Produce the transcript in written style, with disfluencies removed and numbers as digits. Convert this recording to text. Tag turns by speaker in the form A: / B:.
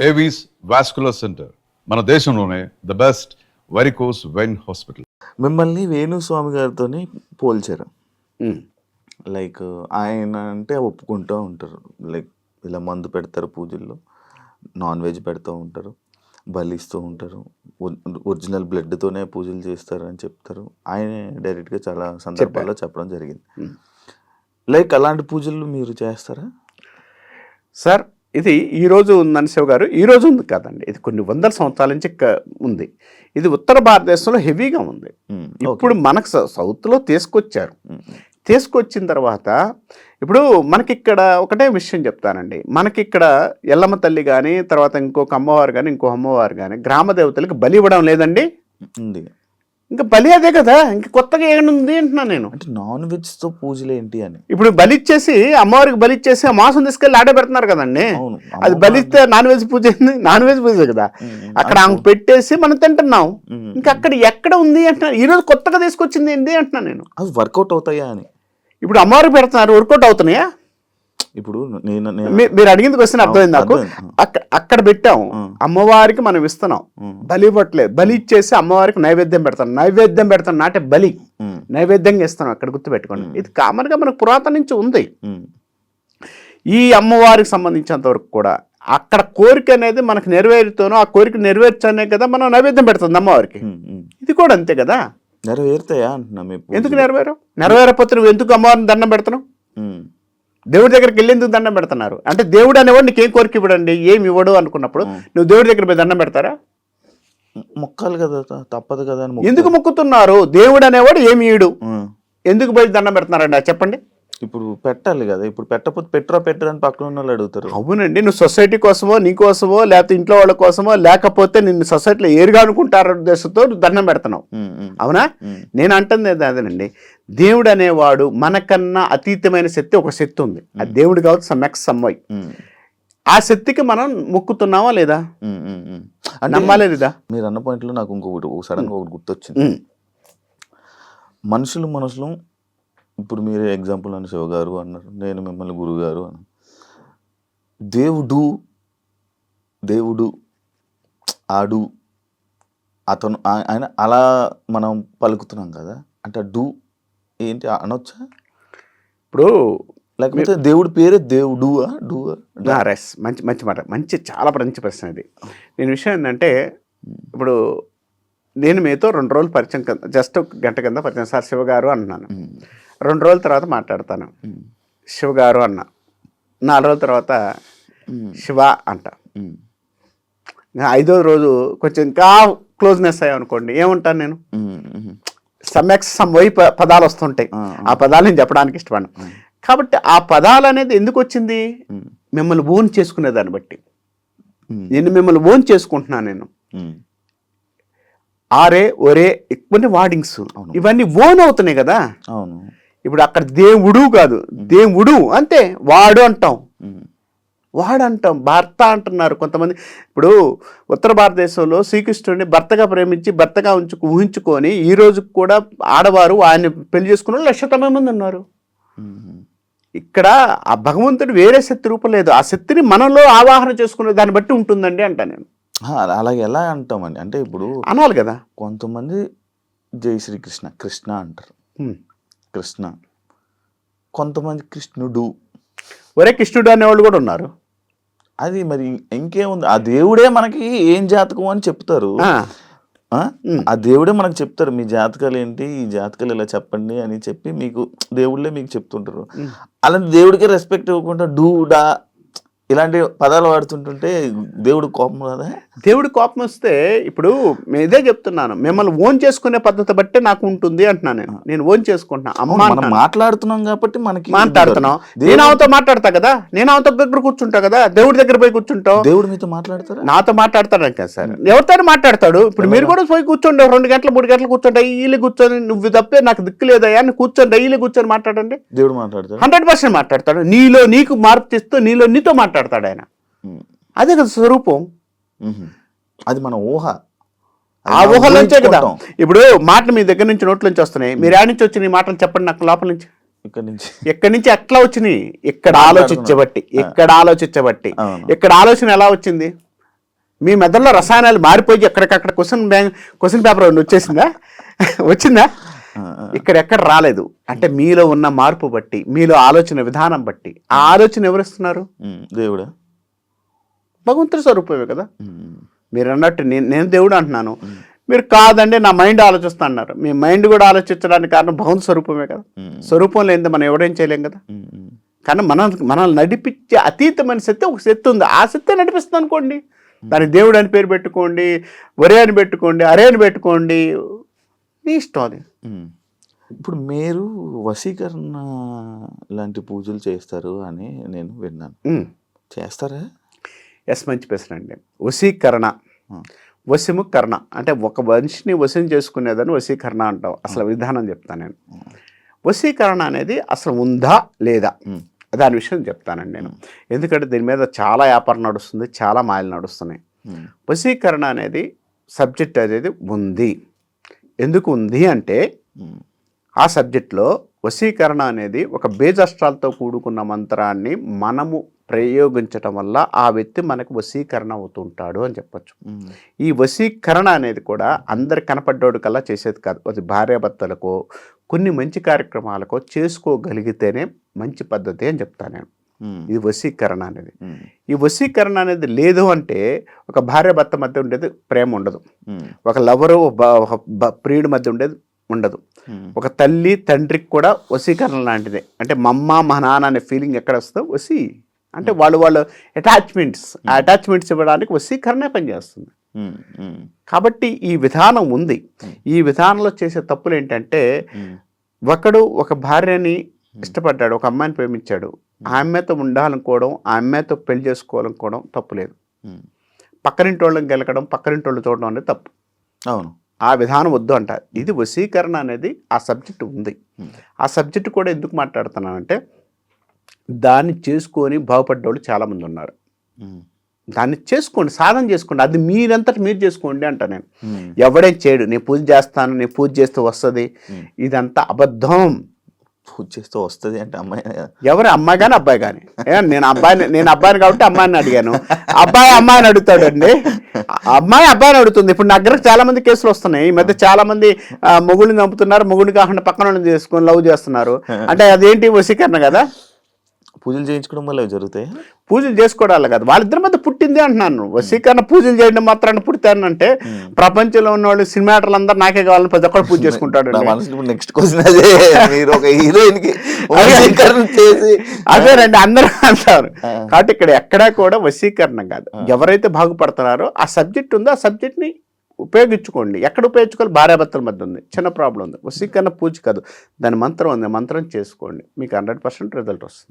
A: Avis vascular centre మన దేశంలోనే the best varicose vein hospital.
B: మిమ్మల్ని వేణుస్వామి గారితో పోల్చారు. లైక్ ఆయన అంటే ఒప్పుకుంటూ ఉంటారు, లైక్ ఇలా మందు పెడతారు, పూజల్లో నాన్ వెజ్ పెడుతూ ఉంటారు, బలిస్తూ ఉంటారు, ఒరిజినల్ బ్లడ్తోనే పూజలు చేస్తారు అని చెప్తారు. ఆయనే డైరెక్ట్గా చాలా సందర్భాల్లో చెప్పడం జరిగింది. లైక్ అలాంటి పూజలు మీరు చేస్తారా
C: సార్? ఇది ఈరోజు ఉందని శివ గారు, ఈరోజు ఉంది కాదండి, ఇది కొన్ని వందల సంవత్సరాల నుంచి ఉంది. ఇది ఉత్తర భారతదేశంలో హెవీగా ఉంది. ఇప్పుడు మనకు సౌత్లో తీసుకొచ్చారు. తీసుకొచ్చిన తర్వాత ఇప్పుడు మనకిక్కడ ఒకటే విషయం చెప్తానండి, మనకిక్కడ ఎల్లమ్మ తల్లి కానీ, తర్వాత ఇంకొక అమ్మవారు కానీ, ఇంకో అమ్మవారు కానీ గ్రామ దేవతలకు బలి ఇవ్వడం లేదండి. ఇంకా బలి అదే కదా, ఇంక కొత్తగా ఏముంది అంటున్నా నేను.
B: అంటే నాన్ వెజ్తో పూజలు ఏంటి అని.
C: ఇప్పుడు బలిచ్చేసి అమ్మవారికి బలిచ్చేసి ఆ మాంసం తీసుకెళ్ళి ఆడే పెడుతున్నారు కదండి. అది బలిస్తే నాన్ వెజ్ పూజ అయింది, నాన్ వెజ్ పూజ కదా. అక్కడ ఆమె పెట్టేసి మనం తింటున్నాం. ఇంకా అక్కడ ఎక్కడ ఉంది అంటున్నా, ఈరోజు కొత్తగా తీసుకొచ్చింది ఏంటి అంటున్నా నేను.
B: అవి వర్కౌట్ అవుతాయా అని.
C: ఇప్పుడు అమ్మవారికి పెడుతున్నారు, వర్కౌట్ అవుతున్నాయా?
B: ఇప్పుడు
C: మీరు అడిగింది క్వశ్చన్ అర్థమైంది నాకు. అక్కడ పెట్టాము, అమ్మవారికి మనం ఇస్తున్నాం, బలి ఇవ్వట్లేదు. బలి ఇచ్చేసి అమ్మవారికి నైవేద్యం పెడతాం నాటే బలి నైవేద్యంగా ఇస్తున్నాం. అక్కడ గుర్తుపెట్టుకోండి, ఇది కామన్ గా మనకు పురాతన నుంచి ఉంది. ఈ అమ్మవారికి సంబంధించినంత వరకు కూడా అక్కడ కోరిక అనేది మనకు నెరవేరుతోనో, ఆ కోరిక నెరవేర్చనే కదా మనం నైవేద్యం పెడుతుంది అమ్మవారికి. ఇది కూడా అంతే కదా.
B: నెరవేరుతాయా అంటున్నా.
C: ఎందుకు నెరవేరకపోతే నువ్వు ఎందుకు అమ్మవారిని దండం పెడుతున్నావు? దేవుడి దగ్గరికి వెళ్ళి ఎందుకు దండం పెడుతున్నారు అంటే, దేవుడు అనేవాడు నీకేం కోరిక ఇవ్వడండి, ఏమి ఇవ్వడు అనుకున్నప్పుడు నువ్వు దేవుడి దగ్గర పోయి దండం పెడతారా?
B: మొక్కాలి కదా, తప్పదు కదా.
C: ఎందుకు మొక్కుతున్నారు? దేవుడు అనేవాడు ఏమి ఇయ్యడు, ఎందుకు పోయి దండం పెడుతున్నారండి చెప్పండి.
B: ఇప్పుడు పెట్టాలి కదా, ఇప్పుడు పెట్టకపోతే పెట్టరా అని పక్కన ఉన్న వాళ్ళు అడుగుతారు.
C: అవునండి, నువ్వు సొసైటీ కోసమో, నీ కోసమో, లేకపోతే ఇంట్లో వాళ్ళ కోసమో, లేకపోతే నిన్ను సొసైటీలో ఏరుగా అనుకుంటారు ఉద్దేశంతో నువ్వు దండం పెడుతున్నావు. అవునా? నేను అంటుంది అదేనండి, దేవుడు అనేవాడు మనకన్నా అతీతమైన శక్తి, ఒక శక్తి ఉంది. ఆ దేవుడు కావచ్చు సమ్యక్ సమ్మయ్. ఆ శక్తికి మనం మొక్కుతున్నావా లేదా, నమ్మాలే లేదా?
B: మీరు అన్న పాయింట్లో నాకు ఇంకొకటి సడన్ గా ఒకటి గుర్తొచ్చింది. మనుషులు ఇప్పుడు మీరు ఎగ్జాంపుల్ అని శివ గారు అన్నారు, నేను మిమ్మల్ని గురువు గారు అన్నాను. దేవుడు ఆడు అతను ఆయన అలా మనం పలుకుతున్నాం కదా, అంటే డూ ఏంటి అనొచ్చా?
C: ఇప్పుడు
B: లేకపోతే దేవుడి పేరే దేవుడు
C: మంచి మాట, చాలా మంచి ప్రశ్న ఇది. నేను విషయం ఏంటంటే, ఇప్పుడు నేను మీతో 2 రోజులు పరిచయం కింద, జస్ట్ గంట కింద పరిచయం, సార్ శివ గారు అన్నాను. 2 రోజుల తర్వాత మాట్లాడతాను, శివ గారు అన్నా. 4 రోజుల తర్వాత శివ అంట. 5వ రోజు కొంచెం ఇంకా క్లోజ్నెస్ అయ్యామనుకోండి, ఏముంటాను నేను, సమ్యక్ సమ్వై పదాలు వస్తుంటాయి. ఆ పదాలు నేను చెప్పడానికి ఇష్టపడను. కాబట్టి ఆ పదాలు అనేది ఎందుకు వచ్చింది, మిమ్మల్ని ఓన్ చేసుకునే దాన్ని బట్టి. నేను మిమ్మల్ని ఓన్ చేసుకుంటున్నాను. నేను ఆరే ఒరే ఇవన్నీ వార్డింగ్స్, ఇవన్నీ ఓన్ అవుతున్నాయి కదా.
B: అవును.
C: ఇప్పుడు అక్కడ దేవుడు కాదు, దేవుడు అంతే, వాడు అంటాం, భర్త అంటున్నారు కొంతమంది. ఇప్పుడు ఉత్తర భారతదేశంలో శ్రీకృష్ణుడిని భర్తగా ప్రేమించి భర్తగా ఊహించుకొని ఈ రోజు కూడా ఆడవారు ఆయన పెళ్లి చేసుకున్న వాళ్ళు 1,000 మంది ఉన్నారు. ఇక్కడ ఆ భగవంతుడు వేరే శక్తి రూపం లేదు, ఆ శక్తిని మనలో ఆవాహన చేసుకునే దాన్ని బట్టి ఉంటుందండి అంటా నేను.
B: అలాగే ఎలా అంటామండి అంటే, ఇప్పుడు
C: అనాలి కదా.
B: కొంతమంది జై శ్రీకృష్ణ కృష్ణ అంటారు, కృష్ణ. కొంతమంది కృష్ణుడు,
C: ఒరే కృష్ణుడు అనేవాళ్ళు కూడా ఉన్నారు.
B: అది మరి ఇంకేముంది, ఆ దేవుడే మనకి ఏం జాతకం అని చెప్తారు. ఆ దేవుడే మనకు చెప్తారు, మీ జాతకాలు ఏంటి, ఈ జాతకాలు ఇలా చెప్పండి అని చెప్పి మీకు దేవుళ్ళే మీకు చెప్తుంటారు. అలాంటి దేవుడికి రెస్పెక్ట్ ఇవ్వకుండా డూడా ఇలాంటి పదాలు వాడుతుంటుంటే దేవుడు కోపం కదా.
C: దేవుడి కోపం వస్తే, ఇప్పుడు ఇదే చెప్తున్నాను, మిమ్మల్ని ఓన్ చేసుకునే పద్ధతి బట్టే నాకు ఉంటుంది అంటున్నాను. నేను ఓన్ చేసుకుంటున్నా, అమ్మ
B: మాట్లాడుతున్నాం కాబట్టి మనకి
C: మాట్లాడుతున్నాం. నేను ఆమెతో మాట్లాడతా కదా, నేను ఆమెతో దగ్గర కూర్చుంటా కదా, దేవుడి దగ్గర పోయి కూర్చుంటావు.
B: దేవుడు మీతో మాట్లాడతారా?
C: నాతో మాట్లాడతాడు కదా సార్, ఎవరితో మాట్లాడతాడు. ఇప్పుడు మీరు కూడా పోయి కూర్చోండి, 2 గంటలు 3 గంటలు కూర్చోండి, డైలీ కూర్చొని నువ్వు తప్పే నాకు దిక్కు లేదయ్యా అని కూర్చొని డైలీ కూర్చొని మాట్లాడండి.
B: దేవుడు మాట్లాడతాడు,
C: 100% మాట్లాడతాడు. నీలో నీకు మార్పు తెస్తూ నీలో నీతో మాట్లాడతాడు ఆయన. అదే కదా స్వరూపం.
B: అది మన ఊహ,
C: ఆ ఊహలోంచే కదా. ఇప్పుడు మాటలు మీ దగ్గర నుంచి నోట్ల నుంచి వస్తున్నాయి, మీరు ఆడి నుంచి వచ్చిన మాటలు చెప్పండి నాకు లోపల నుంచి. ఎక్కడి నుంచి ఎట్లా వచ్చినాయి? ఇక్కడ ఆలోచించబట్టి, ఇక్కడ ఆలోచన ఎలా వచ్చింది? మీ మెదడులో రసాయనాలు మారిపోయి ఎక్కడికక్కడ క్వశ్చన్ పేపర్ వచ్చేసిందా వచ్చిందా? ఇక్కడెక్కడ రాలేదు. అంటే మీలో ఉన్న మార్పు బట్టి, మీలో ఆలోచన విధానం బట్టి, ఆ ఆలోచన ఎవరిస్తున్నారు?
B: దేవుడా,
C: భగవంతుడి స్వరూపమే కదా. మీరు అన్నట్టు నేను దేవుడు అంటున్నాను, మీరు కాదండి నా మైండ్ ఆలోచిస్తా అన్నారు. మీ మైండ్ కూడా ఆలోచించడానికి కారణం భగవంతు స్వరూపమే కదా. స్వరూపం లేనిదే మనం ఎవడేం చేయలేం కదా. కానీ మనల్ని నడిపించే అతీతమైన శక్తి ఒక శక్తి ఉంది. ఆ శక్తి నడిపిస్తుంది అనుకోండి, దాని దేవుడు అని పేరు పెట్టుకోండి, ఒరే అని పెట్టుకోండి, అరే అని పెట్టుకోండి, నీ ఇష్టం అది.
B: ఇప్పుడు మీరు వశీకరణ లాంటి పూజలు చేస్తారు అని నేను విన్నాను. చేస్తారా?
C: ఎస్, మంచి ప్రశ్న అండి. వశీకరణ, వశము కరణ అంటే ఒక మనిషిని వశం చేసుకునేదని వశీకరణ అంటాం. అసలు విధానం చెప్తాను నేను. వశీకరణ అనేది అసలు ఉందా లేదా దాని విషయం చెప్తానండి నేను. ఎందుకంటే దీని మీద చాలా వ్యాపారం నడుస్తుంది, చాలా మాయలు నడుస్తున్నాయి. వశీకరణ అనేది సబ్జెక్ట్ అనేది ఉంది. ఎందుకు ఉంది అంటే ఆ సబ్జెక్ట్లో వశీకరణ అనేది ఒక బేజాస్త్రాలతో కూడుకున్న మంత్రాన్ని మనము ప్రయోగించటం వల్ల ఆ వ్యక్తి మనకు వశీకరణ అవుతుంటాడు అని చెప్పచ్చు. ఈ వశీకరణ అనేది కూడా అందరి కనపడ్డోడు కల్లా చేసేది కాదు. అది భార్యాభర్తలకో కొన్ని మంచి కార్యక్రమాలకో చేసుకోగలిగితేనే మంచి పద్ధతి అని చెప్తాను నేను. ఇది వశీకరణ అనేది. ఈ వశీకరణ అనేది లేదు అంటే ఒక భార్యాభర్త మధ్య ఉండేది ప్రేమ ఉండదు, ఒక లవరు ప్రియుడి మధ్య ఉండేది ఉండదు, ఒక తల్లి తండ్రికి కూడా వశీకరణ లాంటిదే. అంటే మా అమ్మ మా నాన్న అనే ఫీలింగ్ ఎక్కడ వస్తుందో వశీ అంటే వాళ్ళు అటాచ్మెంట్స్, ఆ అటాచ్మెంట్స్ ఇవ్వడానికి వశీకరణే పనిచేస్తుంది. కాబట్టి ఈ విధానం ఉంది. ఈ విధానంలో చేసే తప్పులు ఏంటంటే, ఒక భార్యని ఇష్టపడ్డాడు, ఒక అమ్మాయిని ప్రేమించాడు, ఆ అమ్మాయితో ఉండాలనుకోవడం, ఆ అమ్మాయితో పెళ్లి చేసుకోవాలనుకోవడం తప్పు లేదు. పక్కనింటి వాళ్ళని గెలకడం, పక్కనింటి వాళ్ళు చూడడం అనేది తప్పు.
B: అవును,
C: ఆ విధానం వద్దు అంటారు. ఇది వశీకరణ అనేది ఆ సబ్జెక్టు ఉంది. ఆ సబ్జెక్టు కూడా ఎందుకు మాట్లాడుతున్నానంటే, దాన్ని చేసుకొని బాగుపడ్డోళ్ళు చాలామంది ఉన్నారు. దాన్ని చేసుకోండి, సాధన చేసుకోండి, అది మీరంతటి మీరు చేసుకోండి అంట నేను. ఎవడేం చేయడు, నేను పూజ చేస్తాను, నేను పూజ చేస్తే వస్తుంది, ఇదంతా అబద్ధం.
B: పూజ చేస్తూ వస్తుంది అంటే అమ్మాయి
C: ఎవరు, అమ్మాయి కానీ అబ్బాయి కానీ. నేను అబ్బాయిని కాబట్టి అమ్మాయిని అడిగాను, అమ్మాయిని అడుగుతాడండి, అమ్మాయి అబ్బాయిని అడుగుతుంది. ఇప్పుడు నా దగ్గరకు చాలా మంది కేసులు వస్తున్నాయి ఈ మధ్య. చాలా మంది మొగుడిని చంపుతున్నారు, మొగుడిని కాకుండా పక్కన చేసుకొని లవ్ చేస్తున్నారు. అంటే అదేంటి వశీకరణ కదా.
B: పూజలు చేయించుకోవడం వల్ల జరుగుతాయి.
C: పూజలు చేసుకోవడాలి కదా, వాళ్ళిద్దరి మధ్య పుట్టింది అంటున్నాను. వశీకరణ పూజలు చేయడం మాత్రాన్ని పుడతానంటే ప్రపంచంలో ఉన్న వాళ్ళు సినిమాటర్లు అందరూ నాకే కావాలని ప్రతి ఒక్కరు పూజ చేసుకుంటాడు.
B: నెక్స్ట్ క్వశ్చన్ అదే, మీరు ఒక హీరోయిన్ కి
C: అదేనండి అందరూ అంటారు. కాబట్టి ఇక్కడ ఎక్కడా కూడా వశీకరణ కాదు. ఎవరైతే బాగుపడుతున్నారో ఆ సబ్జెక్ట్ ఉందో ఆ సబ్జెక్ట్ని ఉపయోగించుకోండి. ఎక్కడ ఉపయోగించుకోవాలి? భార్యాభర్తల మధ్య ఉంది, చిన్న ప్రాబ్లం ఉంది. వశీకరణ పూజ కాదు, దాని మంత్రం ఉంది, మంత్రం చేసుకోండి, మీకు 100% రిజల్ట్ వస్తుంది.